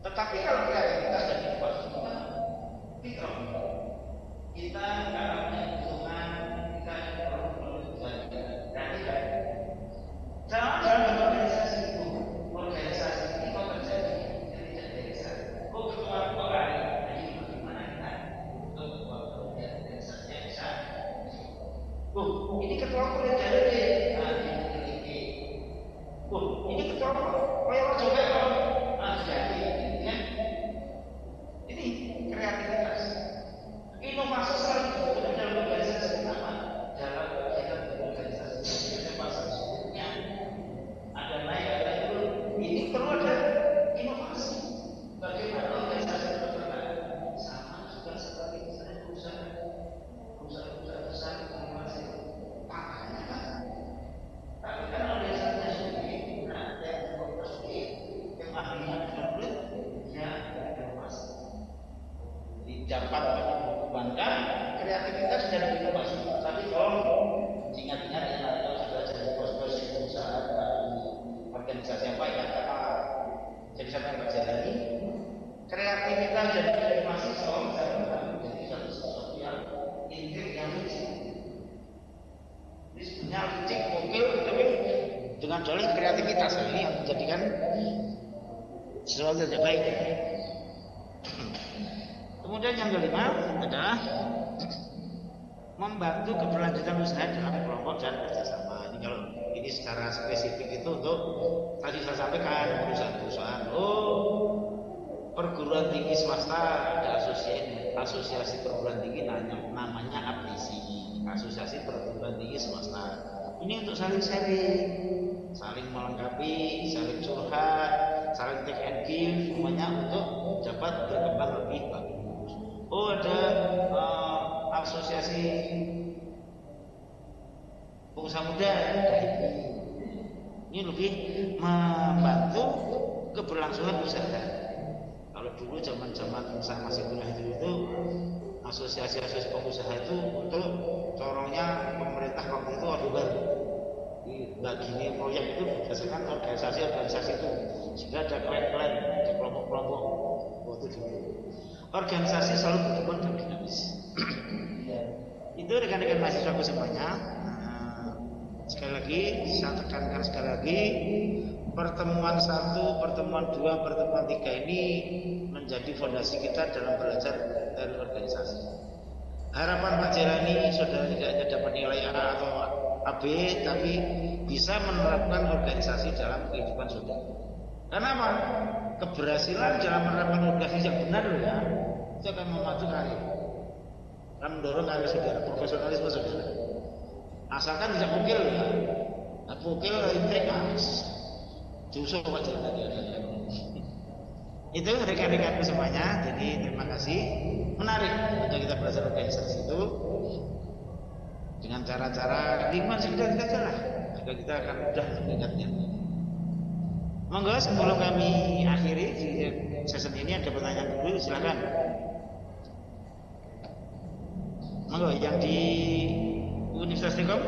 tetapi kalau kreativitas dan inovasi fitrah kita dalam hitungan kita perlu belajar dalam organisasi itu organisasi ini kok terjadi tidak desa kebutuhan orang ini bagaimana kita untuk organisasi yang bisa ini ketua kuliah dari ini ketua kayak coba ini kreativitas, inovasi selalu dibutuhkan dalam organisasi sama dalam kita berorganisasi inovasi sebetulnya ada naik ada turun. Ini perlu ada inovasi. Bagaimana organisasi berperan sama juga seperti misalnya perusahaan besar inovasi makanya kan solidaritas ini yang menjadikan sesuatu yang baik. Kemudian yang kelima adalah membantu keberlanjutan usaha dalam kelompok dan kerjasama. Ini kalau ini secara spesifik itu untuk tadi saya sampaikan perusahaan-perusahaan. Perguruan tinggi swasta ada asosiasi perguruan tinggi namanya APSI, Asosiasi Perguruan Tinggi Swasta. Ini untuk saling sharing, saling melengkapi, saling curhat, saling take and give, semuanya untuk dapat berkembang lebih bagus. Ada asosiasi pengusaha muda, ini lebih membantu keberlangsungan usaha. Kalau dulu zaman-zaman saya masih kuliah itu asosiasi pengusaha itu untuk corongnya pemerintah waktu itu Orde Baru. Bagi proyek itu berdasarkan organisasi itu, sehingga ada klan-klan, ada kelompok-kelompok waktu dulu. Organisasi selalu berkembang dan dinamis. Itu rekan-rekan mahasiswaku semuanya. Sekali lagi saya tekankan sekali lagi, pertemuan 1, pertemuan 2, pertemuan 3 ini menjadi fondasi kita dalam belajar dari organisasi. Harapan Pak Jelani saudara tidak hanya dapat nilai A atau AB, tapi bisa menerapkan organisasi dalam kehidupan saudara. Karena apa? Keberhasilan dalam menerapkan organisasi yang benar ya, itu akan memacu karir, akan mendorong karir saudara, profesionalisme saudara. Asalkan tidak pukil ya, pukil intrik justru Pak Jelani. Itu rekan-rekanku semuanya. Jadi terima kasih. Menarik untuk kita belajar organisasi itu dengan cara-cara lingkungan sekitar kita lah, agar kita akan mudah mengingatnya. Monggo sebelum kami akhiri di sesi ini ada pertanyaan dulu, silakan. Monggo yang di Universitas Telkom.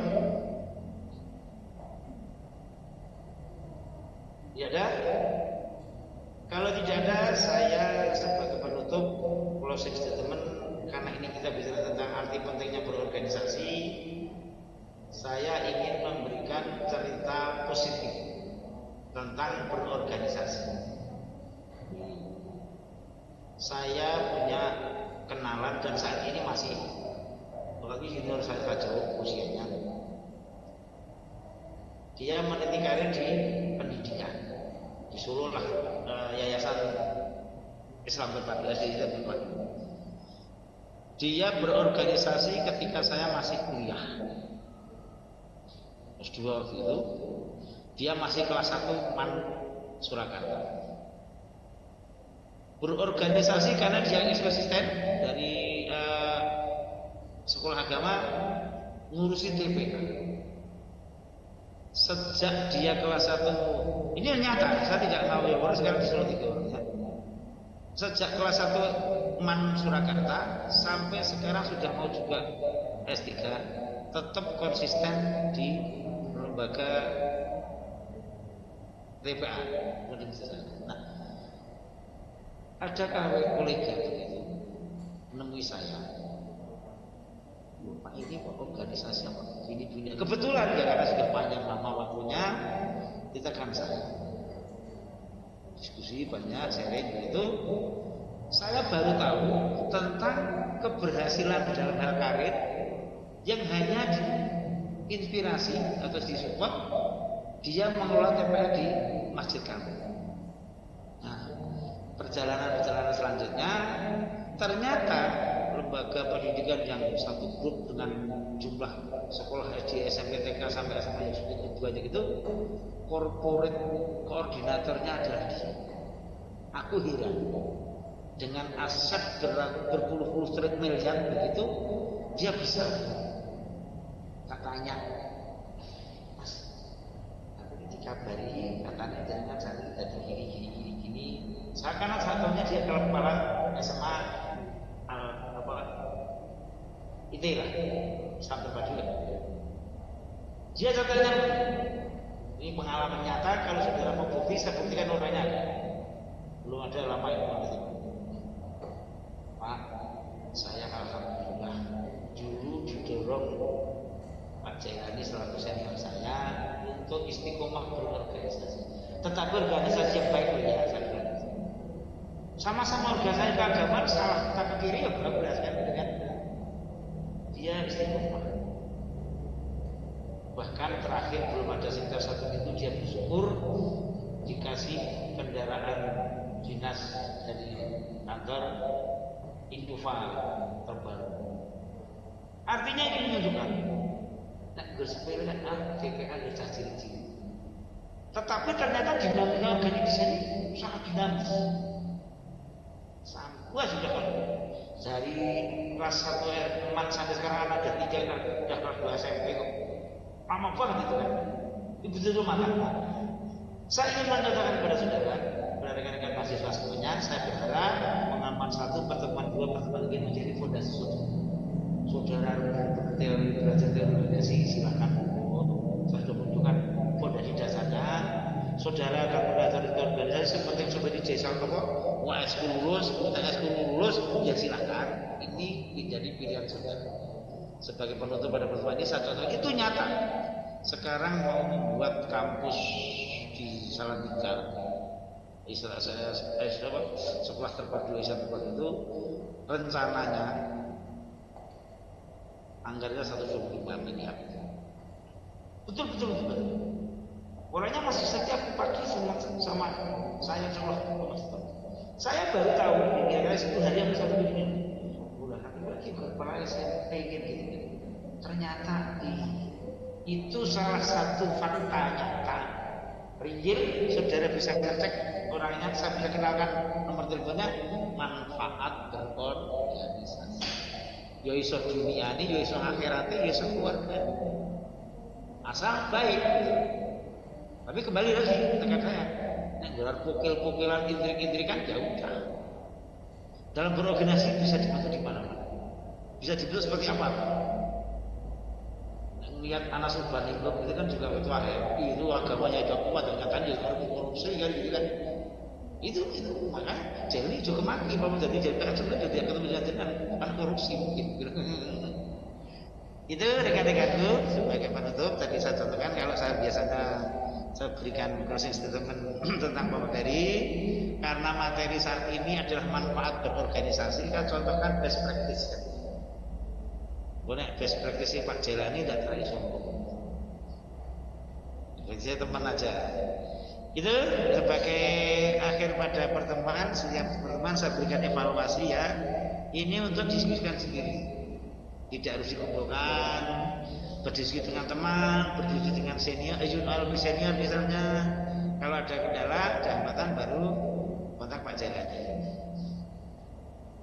Ya ada? Kalau tidak ada, saya sebagai penutup closing statement, karena ini kita bicara tentang arti pentingnya berorganisasi, saya ingin memberikan cerita positif tentang berorganisasi. Saya punya kenalan dan saat ini masih, apalagi junior saya jauh usianya. Dia meniti karir di pendidikan di Solo lah, Yayasan Islam Berpadu di tempat. Dia berorganisasi ketika saya masih kuliah S2 waktu itu. Dia masih kelas 1 MAN Surakarta. Berorganisasi karena dia konsisten dari sekolah agama ngurusin TPK. Sejak dia kelas 1, ini nyata, saya tidak tahu ya, orang sekarang di Solo 3 orang ya. Sejak kelas 1 MAN Surakarta sampai sekarang sudah mau juga S3, tetap konsisten di lembaga TPA. Nah, adakah kolega begitu menemui saya, Pak ini organisasi apa? Ini dunia. Kebetulan ya karena sudah panjang lama waktunya, kita kan saya diskusi banyak, sharing begitu. Saya baru tahu tentang keberhasilan dalam hal karir yang hanya diinspirasi atau disupport dia mengelola TPA di masjid kami. Nah, perjalanan selanjutnya ternyata lembaga pendidikan yang satu grup dengan jumlah sekolah SD, SMP, TK sampai SMA yang sudah banyak itu, corporate koordinatornya adalah dia. Aku heran dengan aset berpuluh-puluh miliar begitu dia bisa. Katanya, Mas, aku dikabari katanya jangan jadi gini. Saya karena satunya dia kepala SMA itulah sampai padu. Dia katanya ini pengalaman nyata, kalau saudara mau bukti saya buktikan orangnya ada. Belum ada lama itu. Pak, saya alhamdulillah dulu didorong Pak Jailani selaku senior saya untuk istiqomah berorganisasi. Tetapi organisasi yang baik ya, saya bilang. Sama-sama organisasi keagamaan salah kita kiri ya berhasil dengan dia istiqomah. Bahkan terakhir belum ada sekitar 1 minggu dia bersyukur dikasih kendaraan dinas dari kantor Indova terbaru. Artinya ini menunjukkan nak bersepeda DPR sudah ciri-ciri. Tetapi ternyata dinamika organisasi ini sangat dinamis. Wah sudah kan dari kelas 1 teman sampai sekarang ada 3 kan udah kelas 2 SMP kok. Lama banget itu kan. Itu betul makan. Saya ingin menyatakan kepada saudara, kepada rekan-rekan mahasiswa semuanya, saya berharap pengaman 1, pertemuan 2, pertemuan ini menjadi fondasi saudara. Saudara teori belajar teori organisasi silakan. Saya sudah menunjukkan fondasi dasarnya. Saudara akan belajar teori organisasi seperti yang seperti di Jaisal kok. UAS lulus, UTS lulus, ya silakan. Ini menjadi pilihan saudara. Sebagai penutup pada pertemuan ini, saya contoh itu nyata. Sekarang mau membuat kampus di Salatiga, istilah saya sekolah terpadu Islam itu rencananya anggarannya 1,5 miliar. Betul. Orangnya masih setiap pagi sama saya saya baru tahu kira-kira 10 hari yang satu ini. Bulan lagi pernah saya pengen gitu. Ternyata itu salah satu fakta nyata. Real, saudara bisa ngecek orangnya, saya bisa kenalkan nomor teleponnya. Manfaat berorganisasi. Ya iso dunia ini, ya iso akhirat ini, ya iso keluarga. Asal baik. Tapi kembali lagi tekan saya. Gelar pukil-pukilan, intrik-intrikan ya udah. Dalam berorganisasi bisa dibentuk di mana-mana. Bisa dibentuk seperti apa? Lihat Anas Urbaningrum itu kan juga ketua MI, itu agamanya juga kuat dan katanya juga korupsi kan gitu kan. Itu makanya jadi juga maki kalau menjadi JPR juga jadi akan menjadi kan korupsi mungkin. Itu rekan-rekanku sebagai penutup tadi saya contohkan kalau saya biasanya saya berikan closing statement tentang materi karena materi saat ini adalah manfaat berorganisasi. Kita contohkan best practice kan. Boleh best practice Pak Jailani tidak terlalu sombong. Saya teman aja. Itu sebagai akhir pada pertemuan, setiap pertemuan saya berikan evaluasi ya. Ini untuk diskusikan sendiri. Tidak harus dikumpulkan, berdiskusi dengan teman, berdiskusi dengan senior, senior misalnya. Kalau ada kendala, ada hambatan baru kontak Pak Jailani.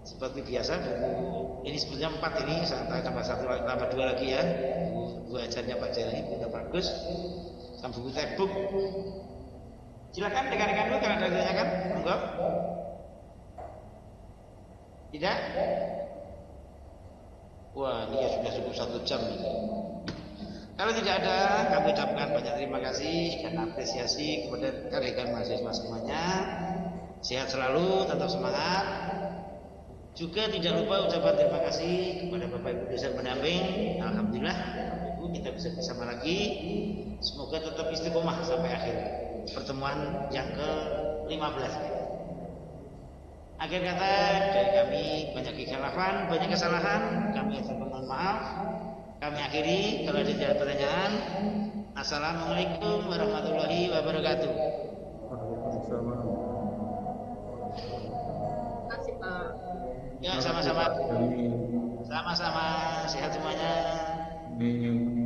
Seperti biasa buku ini sebetulnya 4 ini saya tambah 1 tambah 2 lagi ya. Buku ajarnya Pak Jailani buku bagus. Sama buku textbook. Silakan rekan-rekan dulu kalau ada ditanyakan, monggo. Tidak? Wah, ini ya sudah cukup 1 jam ini. Kalau tidak ada, kami ucapkan banyak terima kasih dan apresiasi kepada rekan mahasiswa semuanya. Sehat selalu, tetap semangat. Juga tidak lupa ucapan terima kasih kepada Bapak Ibu dosen pendamping. Alhamdulillah, Bapak Ibu kita bisa bersama lagi. Semoga tetap istiqomah sampai akhir pertemuan yang ke-15. Akhir kata dari kami banyak kekhilafan, banyak kesalahan, kami mohon maaf. Kami akhiri kalau ada pertanyaan. Assalamualaikum warahmatullahi wabarakatuh. Waalaikumsalam. Terima kasih Pak. Ya sama-sama. Sama-sama. Sehat semuanya. Amin.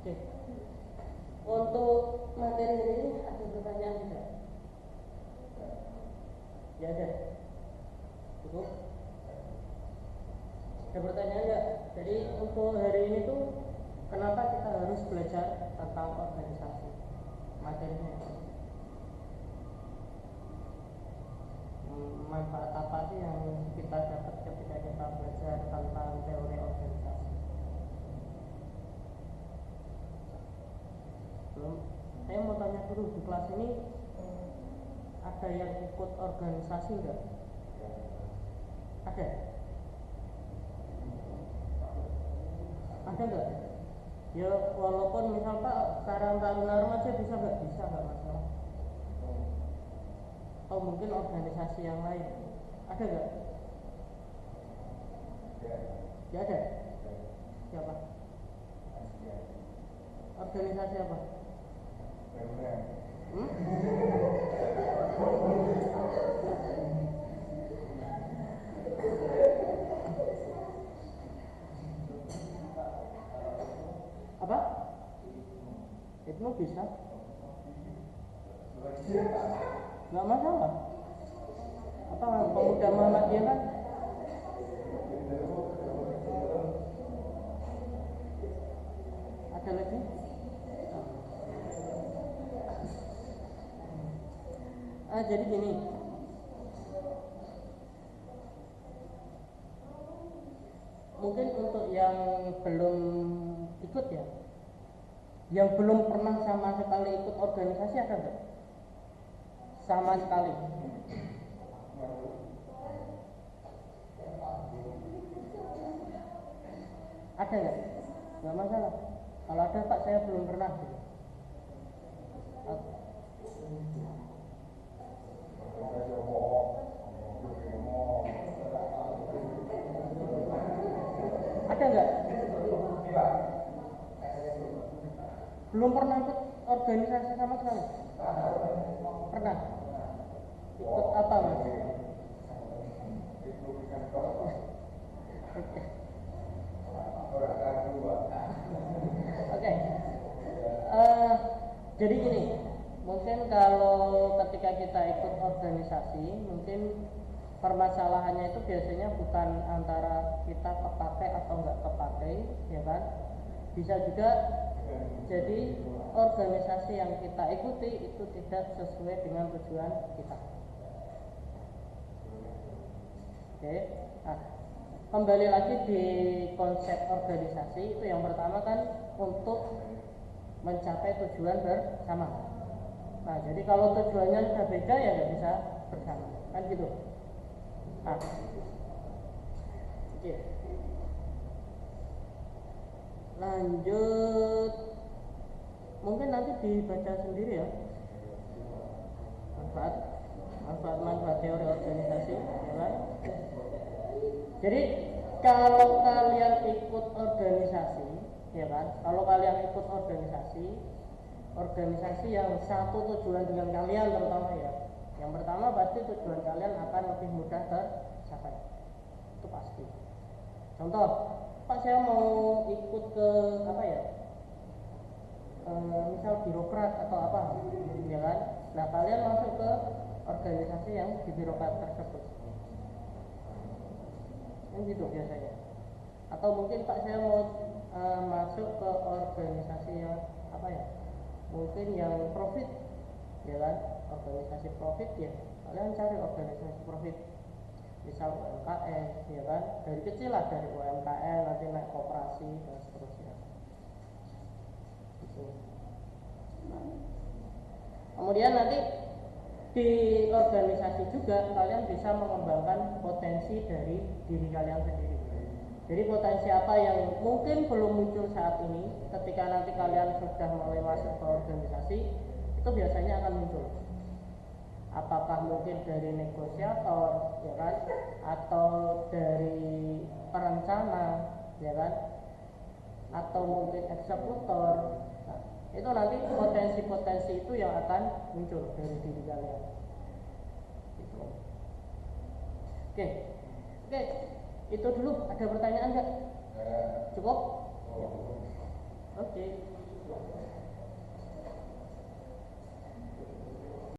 Oke. Untuk materi ini ada pertanyaan tidak? Ya ada. Cukup. Ada pertanyaan nggak? Jadi untuk hari ini tuh kenapa kita harus belajar tentang organisasi? Materinya. Manfaat apa sih yang kita dapat ketika kita belajar tentang teori organisasi? Belum. Saya mau tanya dulu, di kelas ini ada yang ikut organisasi enggak? Ada? Ada enggak? Ya walaupun misal Pak Karang Taruna Remaja bisa enggak? Bisa enggak masalah. Atau mungkin organisasi yang lain. Ada enggak? Ya ada. Siapa? Organisasi apa? Apa? Itu bisa. Nggak masalah. Apa pemuda Muhammadiyah kan? Ada lagi? Jadi gini, mungkin untuk yang belum ikut ya, yang belum pernah sama sekali ikut organisasi ada nggak? Sama sekali. Ada nggak? Nggak masalah. Kalau ada Pak, saya belum pernah. Ada nggak? Belum pernah ikut organisasi sama sekali? Pernah? Ikut apa Mas? Oke. Jadi gini, mungkin kalau ketika kita ikut organisasi, mungkin permasalahannya itu biasanya bukan antara kita kepakai atau nggak kepakai, ya kan? Bisa juga jadi organisasi yang kita ikuti itu tidak sesuai dengan tujuan kita. Oke. Nah, kembali lagi di konsep organisasi itu yang pertama kan untuk mencapai tujuan bersama. Nah, jadi kalau tujuannya sudah beda ya nggak bisa bersama, kan gitu. Nah, oke. Lanjut, mungkin nanti dibaca sendiri ya. Manfaat teori organisasi, ya kan? Jadi kalau kalian ikut organisasi, ya kan? Kalau kalian ikut organisasi yang satu tujuan dengan kalian terutama ya. Yang pertama pasti tujuan kalian akan lebih mudah tercapai. Itu pasti. Contoh, Pak saya mau ikut ke apa ya? Misal birokrat atau apa, ya kan? Nah kalian masuk ke organisasi yang di birokrat tersebut. Yang gitu biasanya. Atau mungkin Pak saya mau masuk ke organisasi yang apa ya? Mungkin yang profit, ya kan? Organisasi profit ya. Kalian cari organisasi profit. Misal UMKM, ya kan? Dari kecil lah, dari UMKM nanti naik koperasi dan seterusnya. Gitu. Nah, kemudian nanti di organisasi juga kalian bisa mengembangkan potensi dari diri kalian sendiri. Jadi potensi apa yang mungkin belum muncul saat ini, ketika nanti kalian sudah mulai masuk ke organisasi, itu biasanya akan muncul. Apakah mungkin dari negosiator, ya kan, atau dari perencana, ya kan, atau mungkin eksekutor. Nah, itu nanti potensi-potensi itu yang akan muncul dari diri kalian. Gitu. Oke. Itu dulu, ada pertanyaan nggak? Cukup? Ya. Oke.